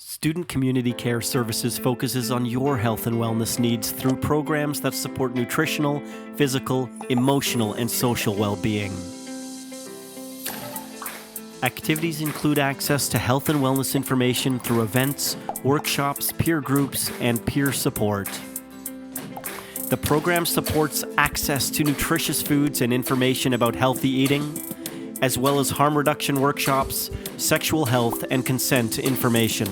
Student Community Care Services focuses on your health and wellness needs through programs that support nutritional, physical, emotional, and social well-being. Activities include access to health and wellness information through events, workshops, peer groups, and peer support. The program supports access to nutritious foods and information about healthy eating, as well as harm reduction workshops, sexual health, and consent information.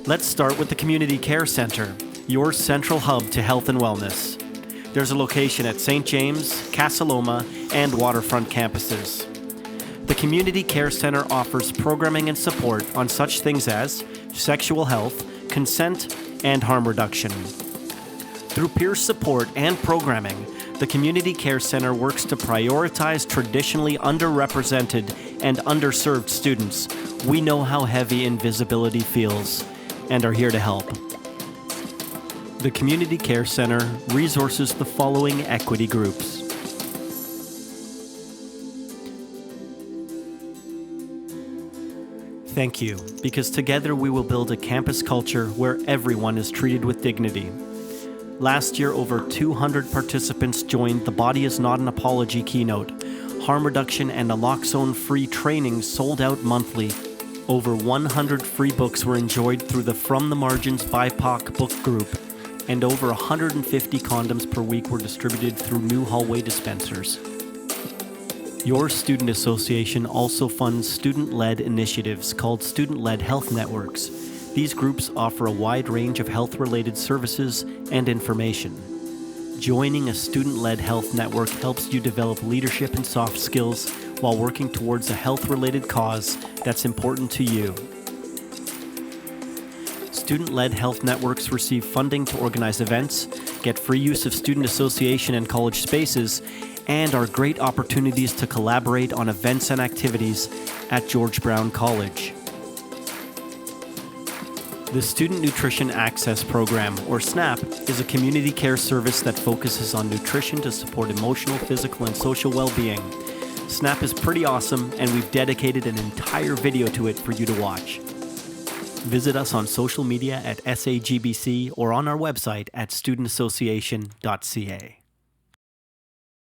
Let's start with the Community Care Center, your central hub to health and wellness. There's a location at St. James, Casa Loma, and Waterfront campuses. The Community Care Center offers programming and support on such things as sexual health, consent, and harm reduction. Through peer support and programming, the Community Care Center works to prioritize traditionally underrepresented and underserved students. We know how heavy invisibility feels and are here to help. The Community Care Center resources the following equity groups. Thank you, because together we will build a campus culture where everyone is treated with dignity. Last year, over 200 participants joined the Body is Not an Apology keynote. Harm reduction and naloxone-free training sold out monthly. Over 100 free books were enjoyed through the From the Margins BIPOC book group, and over 150 condoms per week were distributed through new hallway dispensers. Your student association also funds student-led initiatives called Student-Led Health Networks. These groups offer a wide range of health-related services and information. Joining a student-led health network helps you develop leadership and soft skills while working towards a health-related cause that's important to you. Student-led health networks receive funding to organize events, get free use of student association and college spaces, and are great opportunities to collaborate on events and activities at George Brown College. The Student Nutrition Access Program, or SNAP, is a community care service that focuses on nutrition to support emotional, physical, and social well-being. SNAP is pretty awesome, and we've dedicated an entire video to it for you to watch. Visit us on social media at SAGBC or on our website at studentassociation.ca.